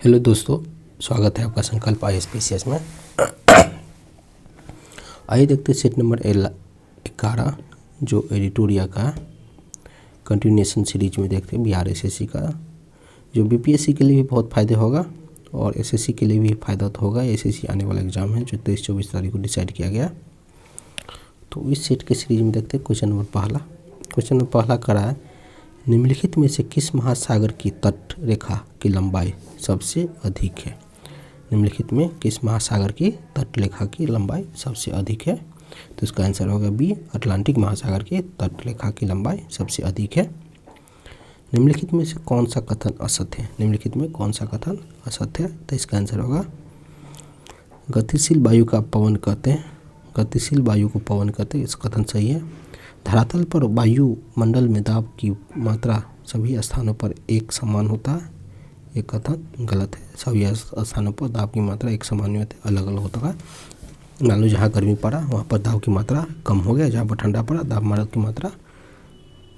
Hello दोस्तों, स्वागत है आपका संकल्प ISPCS में। आइए देखते हैं सेट नंबर 11 जो एडिटोरिया का कंटिन्यूएशन सीरीज में देखते हैं बिहार SSC का, जो BPSC के लिए भी बहुत फ़ायदे होगा और SSC के लिए भी फ़ायदा तो होगा। SSC आने वाला एग्ज़ाम है जो 23-24 तारीख को डिसाइड किया गया। तो इस सेट के सीरीज में देखते हैं क्वेश्चन नंबर पहला करा है, निम्नलिखित में से किस महासागर की तट रेखा की लंबाई सबसे अधिक है। निम्नलिखित में किस महासागर की तट रेखा की लंबाई सबसे अधिक है। तो इसका आंसर होगा बी, अटलांटिक महासागर की तट रेखा की लंबाई सबसे अधिक है। निम्नलिखित में से कौन सा कथन असत्य है। निम्नलिखित में कौन सा कथन असत्य है। तो इसका आंसर होगा गतिशील वायु का पवन कहते हैं। गतिशील वायु को पवन कहते हैं, इस कथन सही है। धरातल पर वायुमंडल में दाब की मात्रा सभी स्थानों पर एक समान होता है, ये कथन गलत है। सभी स्थानों पर दाब की मात्रा एक समान नहीं होती, अलग अलग होता है। मान लो जहाँ गर्मी पड़ा वहाँ पर दाब की मात्रा कम हो गया, जहाँ पर ठंडा पड़ा दाब की मात्रा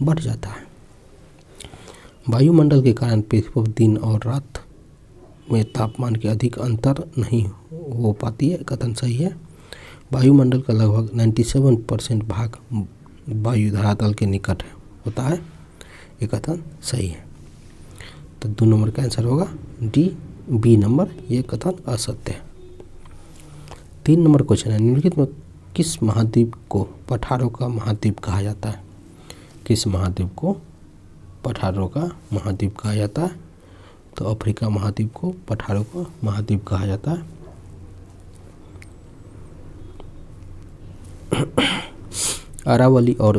बढ़ जाता है। वायुमंडल के कारण पृथ्वी पर दिन और रात में तापमान के अधिक अंतर नहीं हो पाती है, कथन सही है। वायुमंडल का लगभग 97% भाग वायु धरातल के निकट होता है, ये कथन सही है। तो 2 नंबर का आंसर होगा डी, बी नंबर, ये कथन असत्य है। 3 नंबर क्वेश्चन है, निम्नलिखित में किस महाद्वीप को पठारों का महाद्वीप कहा जाता है। किस महाद्वीप को पठारों का महाद्वीप कहा जाता है। तो अफ्रीका महाद्वीप को पठारों का महाद्वीप कहा जाता है। अरावली और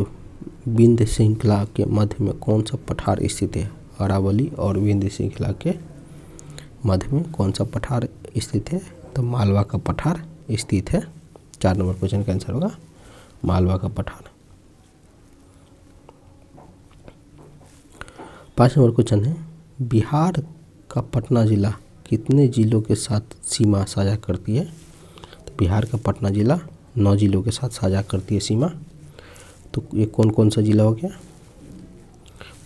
विंध्य श्रृंखला के मध्य में कौन सा पठार स्थित है। अरावली और विंध्य श्रृंखला के मध्य में कौन सा पठार स्थित है। तो मालवा का पठार स्थित है। 4 नंबर क्वेश्चन का आंसर होगा मालवा का पठार। 5 नंबर क्वेश्चन है, बिहार का पटना जिला कितने जिलों के साथ सीमा साझा करती है। तो बिहार का पटना जिला 9 जिलों के साथ साझा करती है सीमा। तो ये कौन कौन सा जिला हो गया,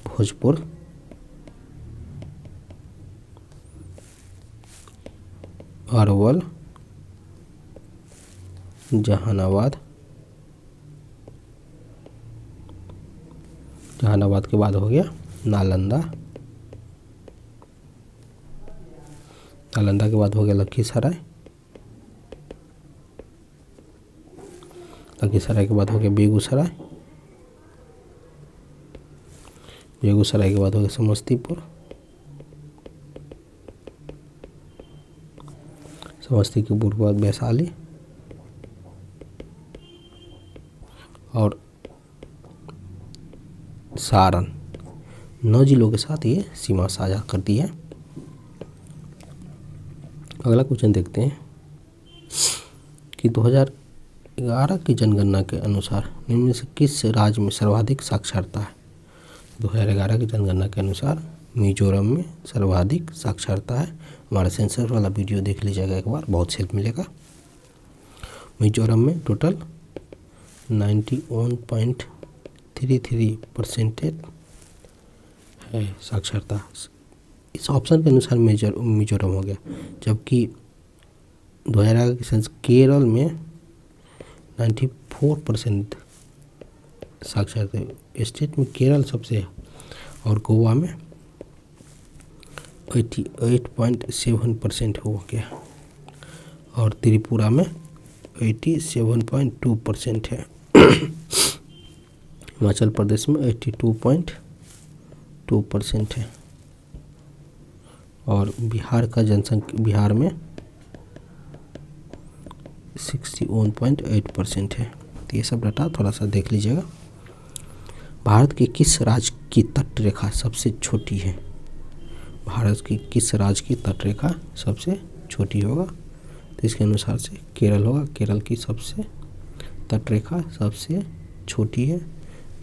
भोजपुर, अरवल, जहानाबाद के बाद हो गया नालंदा के बाद हो गया लखीसराय के बाद हो गया बेगूसराय के बाद हो गया समस्तीपुर के बाद वैशाली और सारण। 9 जिलों के साथ ये सीमा साझा करती है। अगला क्वेश्चन देखते हैं कि 2011 की जनगणना के अनुसार निम्न में से किस राज्य में सर्वाधिक साक्षरता है। 2011 की जनगणना के अनुसार मिजोरम में सर्वाधिक साक्षरता है। हमारा सेंसर वाला वीडियो देख लीजिएगा एक बार, बहुत हेल्प मिलेगा। मिजोरम में टोटल 91.33% है साक्षरता। इस ऑप्शन के अनुसार मिजोरम हो गया, जबकि 2011 के सेंसस केरल में 94% साक्षरता स्टेट में केरल सबसे है और गोवा में 88.7% हो गया और त्रिपुरा में 87.2% है। हिमाचल प्रदेश में 82.2% है और बिहार में 61.8% है। तो ये सब डाटा थोड़ा सा देख लीजिएगा। भारत के किस राज्य की तट रेखा सबसे छोटी है। भारत की किस राज्य की तट रेखा सबसे छोटी होगा। तो इसके अनुसार से केरल होगा। केरल की सबसे तट रेखा सबसे छोटी है।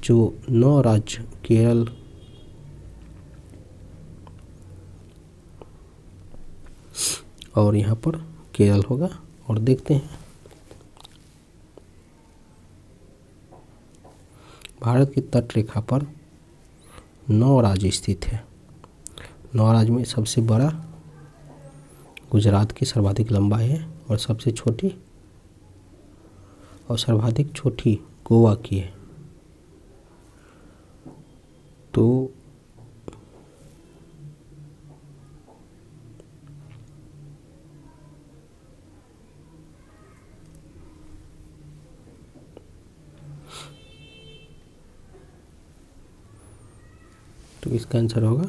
जो 9 राज्य केरल और यहाँ पर केरल होगा। और देखते हैं भारत की तट रेखा पर 9 राज्य स्थित है। 9 राज्य में सबसे बड़ा गुजरात की सर्वाधिक लंबाई है और सबसे छोटी और सर्वाधिक छोटी गोवा की है। तो इसका आंसर होगा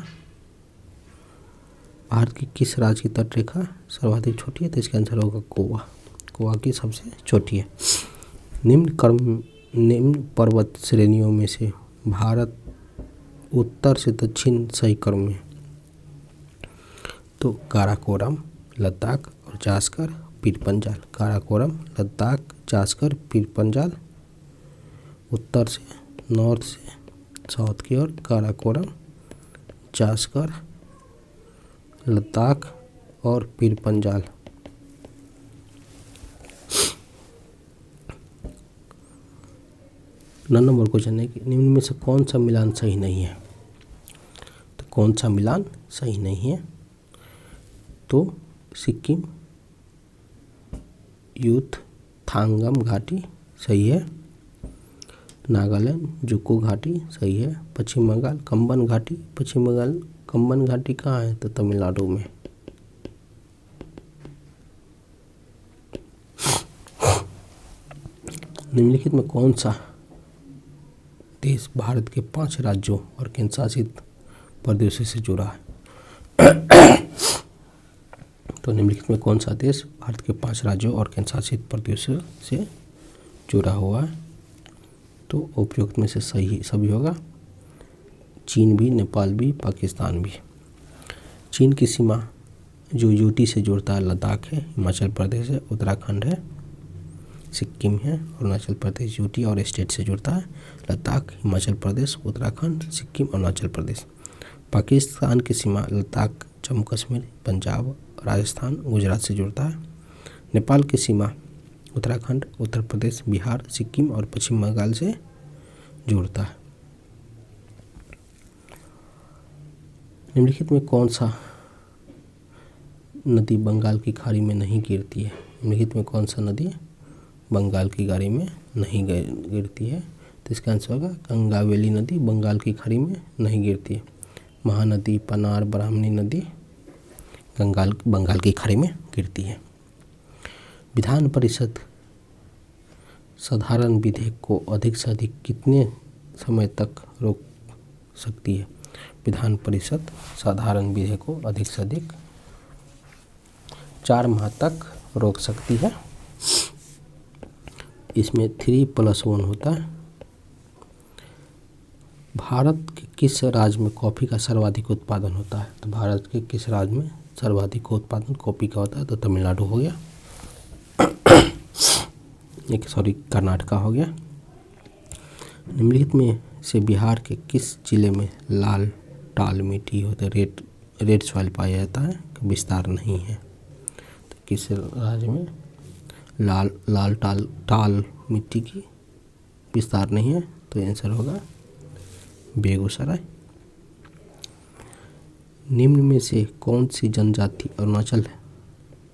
भारत की किस राज्य की तटरेखा सर्वाधिक छोटी है, तो इसका आंसर होगा गोवा। गोवा की सबसे छोटी है। निम्न पर्वत श्रेणियों में से भारत उत्तर से दक्षिण सही क्रम में, तो काराकोरम, लद्दाख और जास्कर, पीर पंजाल। काराकोरम, लद्दाख, जास्कर, पीर पंजाल। उत्तर से, नॉर्थ से साउथ की ओर काराकोरम, जास्कर, लद्दाख और पीर पंजाल। नंबर क्वेश्चन है कि निम्न में से कौन सा मिलान सही नहीं है, तो कौन सा मिलान सही नहीं है, तो सिक्किम यूथथांगम घाटी सही है, नागालैंड जुको घाटी सही है, पश्चिम बंगाल कंबन घाटी, पश्चिम बंगाल कंबन घाटी कहाँ है, तो तमिलनाडु में। निम्नलिखित में कौन सा देश भारत के 5 राज्यों और केंद्र शासित प्रदेशों से जुड़ा है, तो निम्नलिखित में कौन सा देश भारत के 5 राज्यों और केंद्र शासित प्रदेशों से जुड़ा हुआ है, तो उपयुक्त में से सही सभी होगा। चीन भी, नेपाल भी, पाकिस्तान भी। चीन की सीमा जो यूटी से जुड़ता है लद्दाख है, हिमाचल प्रदेश है, उत्तराखंड है, सिक्किम है, अरुणाचल प्रदेश यूटी और स्टेट से जुड़ता है लद्दाख, हिमाचल प्रदेश, उत्तराखंड, सिक्किम, अरुणाचल प्रदेश। पाकिस्तान की सीमा लद्दाख, जम्मू कश्मीर, पंजाब, राजस्थान, गुजरात से जुड़ता है। नेपाल की सीमा उत्तराखंड, उत्तर प्रदेश, बिहार, सिक्किम और पश्चिम बंगाल से जुड़ता है। निम्नलिखित में कौन सा नदी बंगाल की खाड़ी में नहीं गिरती है, निम्नलिखित में कौन सा नदी बंगाल की खाड़ी में नहीं गिरती है, तो इसका आंसर होगा गंगावेली नदी बंगाल की खाड़ी में नहीं गिरती है। महानदी, पनार, ब्राह्मणी नदी बंगाल की खाड़ी में गिरती है। विधान परिषद साधारण विधेयक को अधिक से अधिक कितने समय तक रोक सकती है, विधान परिषद साधारण विधेयक को अधिक से अधिक 4 माह तक रोक सकती है। इसमें 3+1 होता है। भारत के किस राज्य में कॉफ़ी का सर्वाधिक उत्पादन होता है, तो भारत के किस राज्य में सर्वाधिक उत्पादन कॉफ़ी का होता है, तो तमिलनाडु हो गया, कर्नाटका हो गया। निम्नलिखित में से बिहार के किस जिले में लाल टाल मिट्टी होता है, रेड सॉइल पाया जाता है, विस्तार नहीं है, तो किस राज्य में लाल टाल मिट्टी की विस्तार नहीं है, तो आंसर होगा बेगूसराय। निम्न में से कौन सी जनजाति अरुणाचल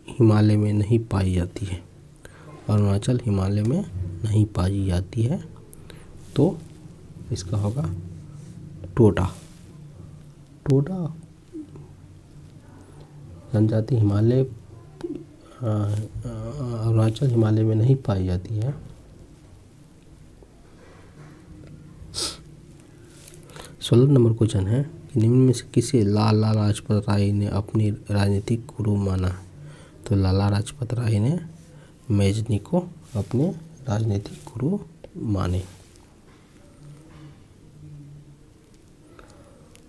हिमालय में नहीं पाई जाती है, अरुणाचल हिमालय में नहीं पाई जाती है, तो इसका होगा टोडा जनजाति हिमालय अरुणाचल हिमालय में नहीं पाई जाती है। 16 नंबर क्वेश्चन है कि निम्न में से किसे लाला लाजपत राय ने अपनी राजनीतिक गुरु माना, तो लाला लाजपत राय ने मैजनी को अपने राजनीतिक गुरु माने।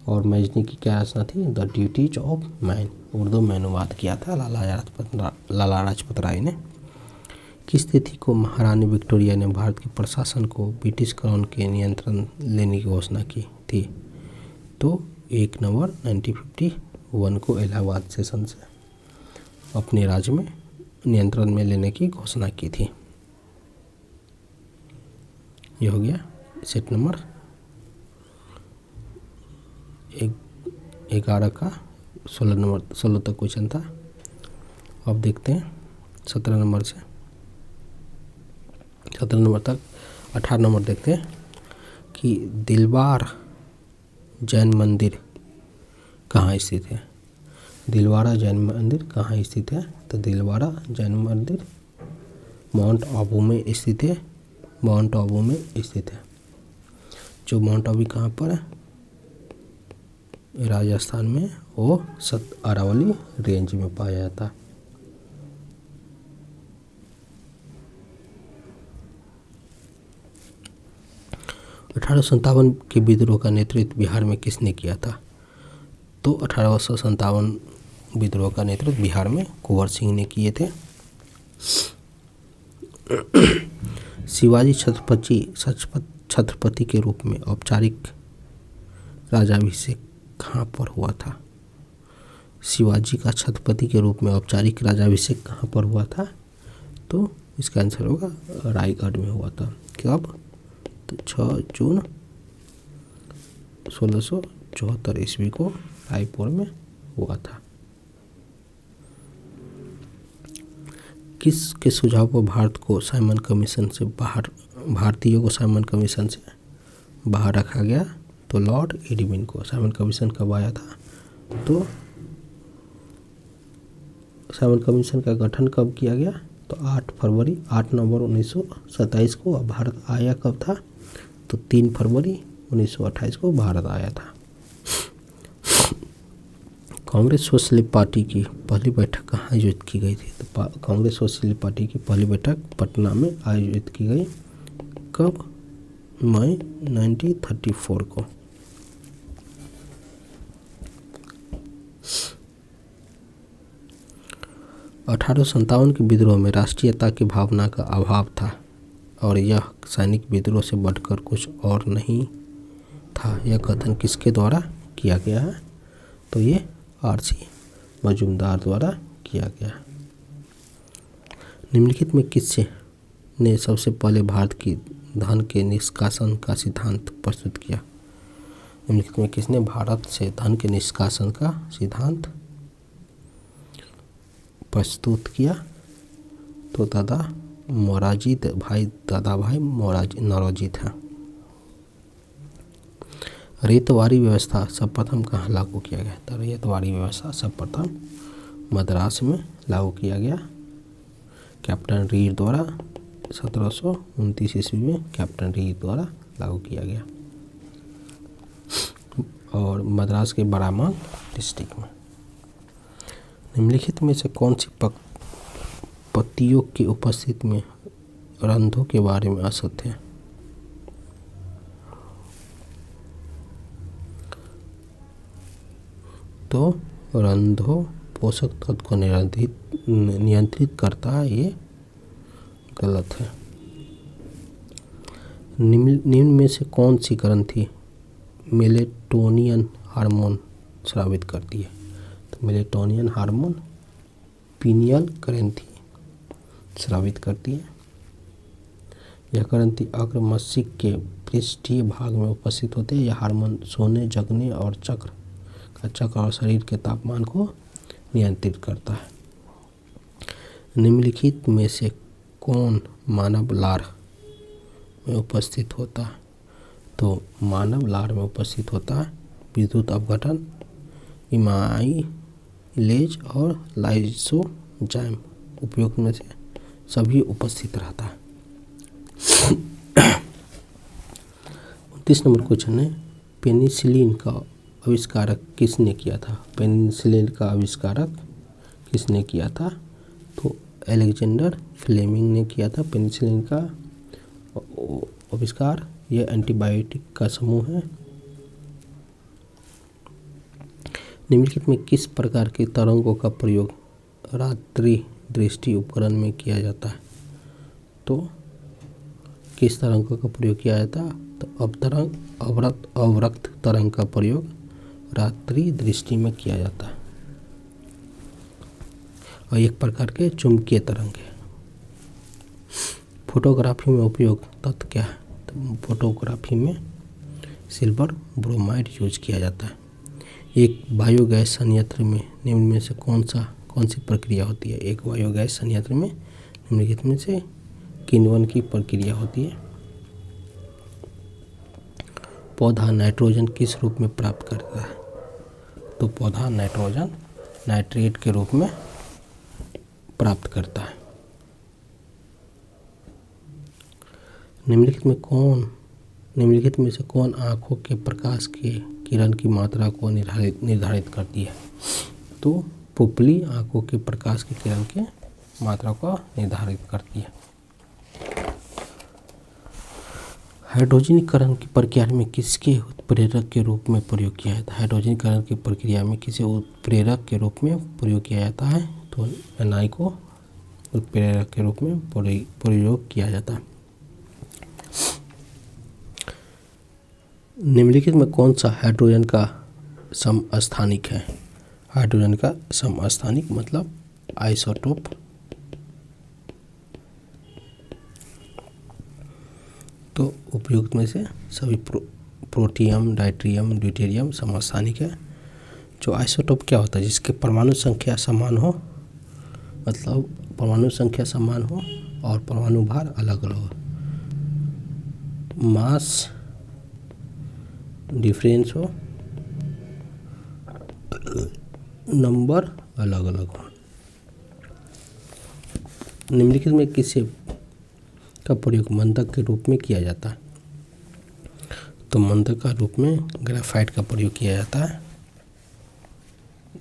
और मैजनी की क्या रचना थी, the duties of man, Urdu में अनुवाद किया था लाला लाजपत राय ने। किस तिथि को महारानी विक्टोरिया ने भारत के प्रशासन को ब्रिटिश क्राउन के नियंत्रण लेने की घोषणा की थी, तो 1 नवंबर 1951 को इलाहाबाद सेशन से अपने राज्य में नियंत्रण में लेने की घोषणा की थी। ये हो गया सेट नंबर 11 का 16 तक क्वेश्चन था। अब देखते हैं 17 नंबर से 17 नंबर तक। 18 नंबर देखते हैं कि दिलवार जैन मंदिर कहाँ स्थित है। दिलवारा जैन मंदिर कहाँ स्थित है? तो दिलवारा जैन मंदिर माउंट आबू में स्थित है। माउंट आबू में स्थित है। जो माउंट आबू कहाँ पर है? राजस्थान में, वो सत अरावली रेंज में पाया जाता है। $1857 के विद्रोह का नेतृत्व बिहार में किसने किया था? तो 1857 विद्रोह का नेतृत्व बिहार में कुंवर सिंह ने किए थे। शिवाजी छत्रपति के रूप में औपचारिक राजाभिषेक कहाँ पर हुआ था? शिवाजी का छत्रपति के रूप में औपचारिक राजाभिषेक कहाँ पर हुआ था? तो इसका आंसर होगा रायगढ़ में हुआ था। कब? तो 6 जून 1674 ईस्वी को रायपुर में हुआ था। किसके सुझाव पर भारतीयों को साइमन कमीशन से बाहर रखा गया? तो लॉर्ड इरविन को। साइमन कमीशन कब आया था? तो साइमन कमीशन का गठन कब किया गया? तो 8 नवंबर 1927 को। भारत आया कब था? तो 3 फरवरी 1928 को भारत आया था। कांग्रेस सोशलिस्ट पार्टी की पहली बैठक कहाँ आयोजित की गई थी? तो कांग्रेस सोशलिस्ट पार्टी की पहली बैठक पटना में आयोजित की गई। कब? मई 1934 को। $1857 के विद्रोह में राष्ट्रीयता की भावना का अभाव था और यह सैनिक विद्रोह से बढ़कर कुछ और नहीं था। यह कथन किसके द्वारा किया गया है? तो ये RC मजूमदार द्वारा किया गया। निम्नलिखित में किससे ने सबसे पहले भारत की धन के निष्कासन का सिद्धांत प्रस्तुत किया? निम्नलिखित में किसने भारत से धन के निष्कासन का सिद्धांत प्रस्तुत किया? तो दादा भाई नौरोजी था। रेतवारी व्यवस्था सर्वप्रथम कहाँ लागू किया गया? तो रेतवारी व्यवस्था सर्वप्रथम मद्रास में लागू किया गया कैप्टन रीड द्वारा। 1729 ईस्वी में कैप्टन रीड द्वारा लागू किया गया और मद्रास के बरामान डिस्ट्रिक्ट में। निम्नलिखित में से कौन सी पत्तियों की उपस्थिति में रंध्रों के बारे में असत्य है? तो रंध्रों पोषक तत्व को नियंत्रित करता है, ये गलत है। निम्न में से कौन सी ग्रंथि मेलेटोनियन हार्मोन स्रावित करती है? तो मेलेटोनियन हार्मोन पीनियल ग्रंथि स्रावित करती है। यह ग्रंथि अग्र मस्तिष्क के पृष्ठीय भाग में उपस्थित होते हैं। यह हार्मोन सोने, जगने और चक्र और शरीर के तापमान को नियंत्रित करता है। निम्नलिखित में से कौन मानव लार में उपस्थित होता है? तो मानव लार में उपस्थित होता है विद्युत अपघटन, इमाइलेज और लाइसोजाइम उपयोग में से सभी उपस्थित रहता है। 29 नंबर क्वेश्चन है, पेनिसिलिन का आविष्कारक किसने किया था? पेनिसिलिन का आविष्कारक किसने किया था? तो अलेक्जेंडर फ्लेमिंग ने किया था पेनिसिलिन का आविष्कार। यह एंटीबायोटिक का समूह है। निम्नलिखित में किस प्रकार के तरंगों का प्रयोग रात्रि दृष्टि उपकरण में किया जाता है? तो किस तरंगों का प्रयोग किया जाता है? तो अवरक्त तरंग का प्रयोग रात्रि दृष्टि में किया जाता है और एक प्रकार के चुंबकीय तरंग है। फोटोग्राफी में उपयोग तत्व क्या है? तो फोटोग्राफी में सिल्वर ब्रोमाइड यूज किया जाता है। एक बायोगैस संयंत्र में निम्न में से कौन सा कौन सी प्रक्रिया होती है? एक बायोगैस संयंत्र में निम्नलिखित में से किन्वन की प्रक्रिया होती है? पौधा नाइट्रोजन किस रूप में प्राप्त करता है? तो पौधा नाइट्रोजन नाइट्रेट के रूप में प्राप्त करता है। निम्नलिखित में से कौन आँखों के प्रकाश के किरण की मात्रा को निर्धारित करती है? तो पुपली आँखों के प्रकाश की किरण की मात्रा को निर्धारित करती है। हाइड्रोजनीकरण की प्रक्रिया में किसके उत्प्रेरक के रूप में प्रयोग किया जाता है? हाइड्रोजनीकरण की प्रक्रिया में किसी उत्प्रेरक के रूप में प्रयोग किया जाता है? तो Na को उत्प्रेरक के रूप में प्रयोग किया जाता है। निम्नलिखित में कौन सा हाइड्रोजन का समस्थानिक है? हाइड्रोजन का समस्थानिक मतलब आइसोटोप। तो उपयुक्त में से सभी प्रोटियम, डायट्रियम, ड्यूटेरियम समस्थानिक है। जो आइसोटोप क्या होता है? जिसके परमाणु संख्या समान हो, मतलब परमाणु संख्या समान हो और परमाणु भार अलग अलग हो, मास डिफरेंस हो, नंबर अलग अलग हो। निम्नलिखित में किसे का प्रयोग मंदक के रूप में किया जाता है? तो मंदक का रूप में ग्रेफाइट का प्रयोग किया जाता है।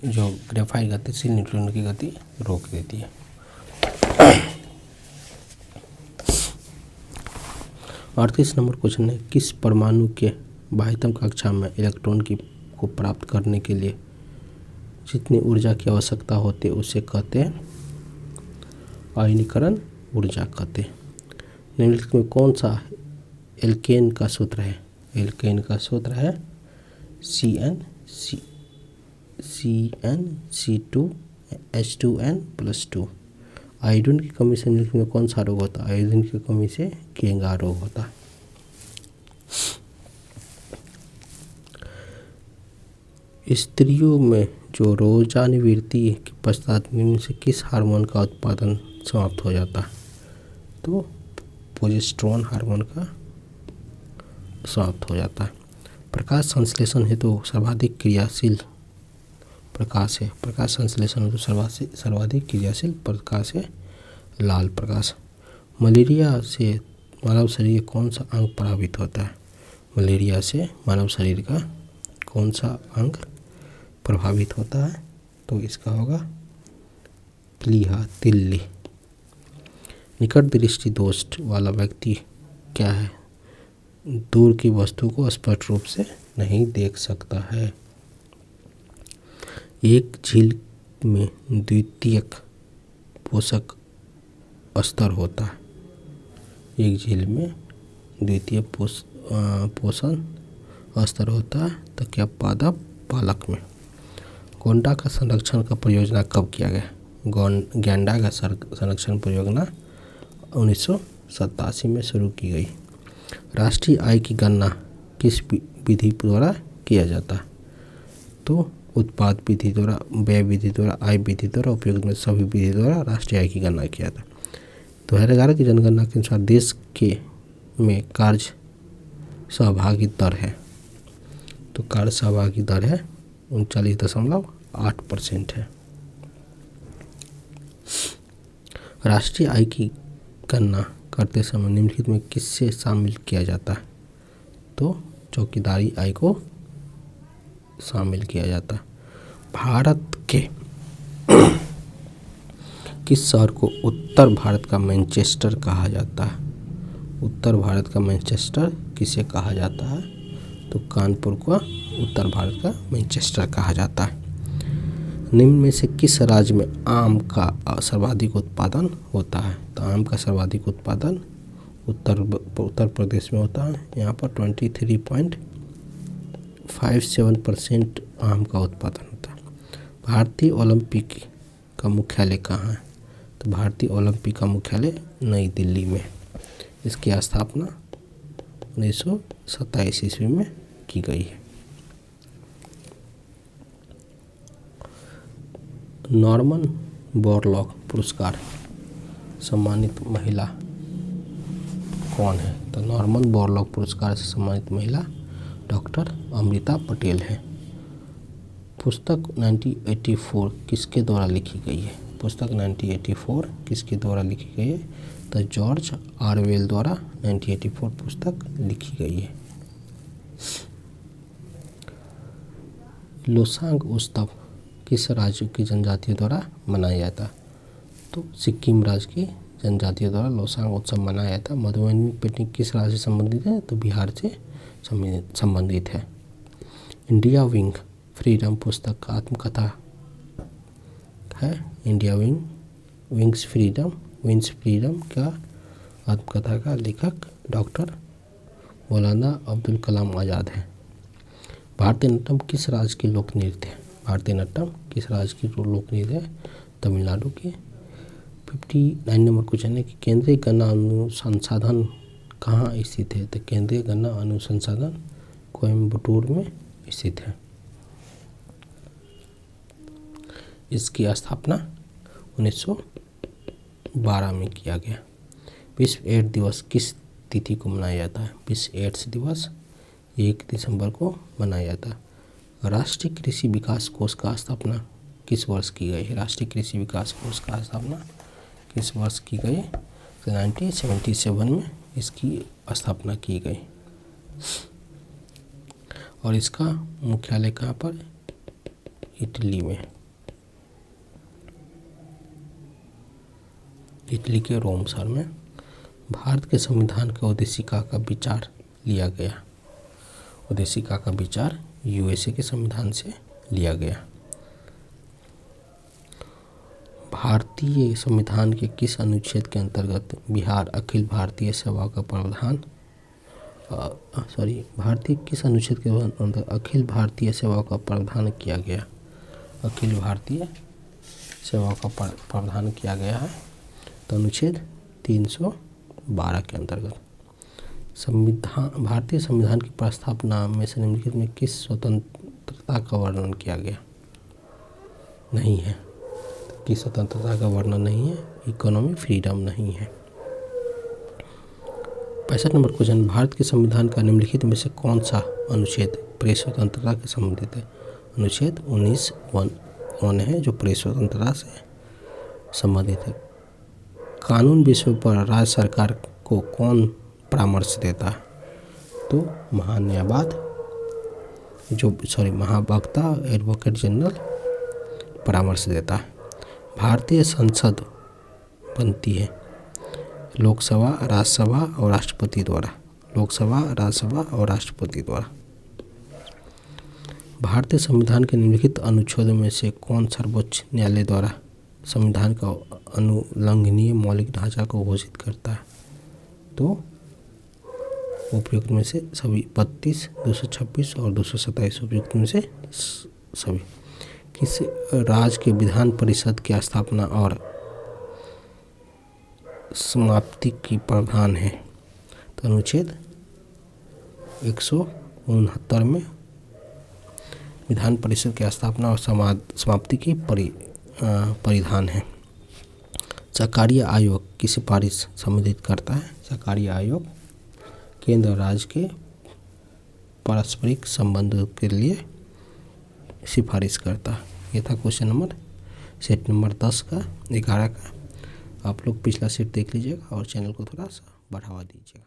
जो ग्रेफाइट गतिशील न्यूट्रॉन की गति रोक देती है। 38 नंबर क्वेश्चन है, किस परमाणु के बाह्यतम कक्षा में इलेक्ट्रॉन को प्राप्त करने के लिए जितनी ऊर्जा की आवश्यकता होती है उसे कहते हैं आयनीकरण ऊर्जा कहते हैं। निम्नलिखित में कौन सा एल्केन का सूत्र है? एल्केन का सूत्र है CnC2H2n+2। आयोडीन की कमी से निम्नलिखित में कौन सा रोग होता है? आयोडीन की कमी से घेंघा रोग होता है। स्त्रियों में जो रोजानिवृत्ति के पश्चात निम्न से किस हार्मोन का उत्पादन समाप्त हो जाता है? तो प्रोजेस्टेरोन हार्मोन का समाप्त हो जाता है। प्रकाश संश्लेषण हेतु सर्वाधिक क्रियाशील प्रकाश है। प्रकाश संश्लेषण हेतु सर्वाधिक क्रियाशील प्रकाश है लाल प्रकाश। मलेरिया से मानव शरीर कौन सा अंग प्रभावित होता है? मलेरिया से मानव शरीर का कौन सा अंग प्रभावित होता है? तो इसका होगा प्लीहा, तिल्ली। निकट दृष्टि दोष वाला व्यक्ति क्या है? दूर की वस्तु को स्पष्ट रूप से नहीं देख सकता है। एक झील में द्वितीयक पोषक स्तर होता है। एक झील में द्वितीय पोषण स्तर होता है तो क्या पादप पालक में। गोंडा का संरक्षण का परियोजना कब किया गया? गैंडा का संरक्षण परियोजना 1987 में शुरू की गई। राष्ट्रीय आय की गणना किस विधि द्वारा किया जाता है? तो उत्पाद विधि द्वारा, व्यय विधि द्वारा, आय विधि द्वारा, उपयोग में सभी विधि द्वारा राष्ट्रीय आय की गणना किया था। 2011 की जनगणना के अनुसार देश के में कार्य सहभागी दर है। तो कार्य सहभागी दर है 39.8% है। राष्ट्रीय आय की गणना करते समय निम्नलिखित में किससे शामिल किया जाता है? तो चौकीदारी आय को शामिल किया जाता है। भारत के किस शहर को उत्तर भारत का मैनचेस्टर कहा जाता है? उत्तर भारत का मैनचेस्टर किसे कहा जाता है? तो कानपुर को उत्तर भारत का मैनचेस्टर कहा जाता है। निम्न में से किस राज्य में आम का सर्वाधिक उत्पादन होता है? तो आम का सर्वाधिक उत्पादन उत्तर प्रदेश में होता है। यहाँ पर 23.57% आम का उत्पादन होता है। भारतीय ओलंपिक का मुख्यालय कहाँ है? तो भारतीय ओलंपिक का मुख्यालय नई दिल्ली में। इसकी स्थापना 1927 ईस्वी में की गई है। नॉर्मन बोरलॉग पुरस्कार सम्मानित महिला कौन है? तो नॉर्मन बोरलॉग पुरस्कार से सम्मानित महिला डॉक्टर अमृता पटेल है। पुस्तक 1984 किसके द्वारा लिखी गई है? पुस्तक 1984 किसके द्वारा लिखी गई है? तो जॉर्ज ऑरवेल द्वारा 1984 पुस्तक लिखी गई है। लोसांग उत्सव किस राज्य की जनजातियों द्वारा मनाया जाता है? तो सिक्किम राज्य की जनजातियों द्वारा लोसांग उत्सव मनाया जाता है। मधुबनी पेंटिंग किस राज्य से संबंधित है? तो बिहार से संबंधित है। इंडिया विंग फ्रीडम पुस्तक का आत्मकथा है। इंडिया विंग्स फ्रीडम का आत्मकथा का लेखक डॉक्टर मौलाना अब्दुल कलाम आज़ाद है। भारतनाट्यम किस राज्य की लोक नृत्य है? भारतनाट्यम किस राज्य की लोक नृत्य है? तमिलनाडु के। 59 नंबर क्वेश्चन है कि केंद्रीय गन्ना अनुसंधान कहाँ स्थित है? तो केंद्रीय गन्ना अनुसंधान कोयम्बटूर में स्थित है। इसकी स्थापना 1912 में किया गया। विश्व एड्स दिवस किस तिथि को मनाया जाता है? विश्व एड्स दिवस 1 दिसंबर को मनाया जाता है। राष्ट्रीय कृषि विकास कोष का स्थापना किस वर्ष की गई है? राष्ट्रीय कृषि विकास कोष का स्थापना किस वर्ष की गई? तो 1977 में इसकी स्थापना की गई। और इसका मुख्यालय कहाँ पर? इटली में, इटली के रोम शहर में। भारत के संविधान के उद्देशिका का विचार लिया गया। उद्देशिका का विचार यूएसए के संविधान से लिया गया। भारतीय संविधान के किस अनुच्छेद के अंतर्गत बिहार अखिल भारतीय सेवा का प्रावधान किस अनुच्छेद के अंतर्गत अखिल भारतीय सेवा का प्रावधान किया गया? अखिल भारतीय सेवा का प्रावधान किया गया है तो अनुच्छेद 312 के अंतर्गत। भारतीय संविधान की प्रस्तावना में से निम्नलिखित में किस स्वतंत्रता का वर्णन किया गया? नहीं है। किस स्वतंत्रता का वर्णन नहीं है? इकोनॉमिक फ्रीडम नहीं है। 65 नंबर क्वेश्चन, भारत के संविधान का निम्नलिखित में से कौन सा अनुच्छेद प्रेस स्वतंत्रता के संबंधित है? अनुच्छेद 19(1) है जो प्रेस स्वतंत्रता से संबंधित है। कानून विषय पर राज्य सरकार को कौन परामर्श देता है? तो महावक्ता एडवोकेट जनरल परामर्श देता है। भारतीय संसद बनती है लोकसभा, राज्यसभा और राष्ट्रपति द्वारा। लोकसभा, राज्यसभा और राष्ट्रपति द्वारा। भारतीय संविधान के निम्नलिखित अनुच्छेदों में से कौन सर्वोच्च न्यायालय द्वारा संविधान का अनुलंघनीय मौलिक ढांचा को घोषित करता है? तो उपयुक्त में से सभी 32, 226 और 227 उपयुक्त में से सभी। किस राज्य के विधान परिषद की स्थापना और समाप्ति की प्रावधान है? तो अनुच्छेद 169 में विधान परिषद की स्थापना और समाप्ति की परिधान है। सहकारिता आयोग की सिफारिश संबोधित करता है? सहकारिता आयोग केंद्र राज्य के पारस्परिक संबंधों के लिए सिफारिश करता है। ये था क्वेश्चन नंबर सेट नंबर 10 का 11 का। आप लोग पिछला सेट देख लीजिएगा और चैनल को थोड़ा सा बढ़ावा दीजिएगा।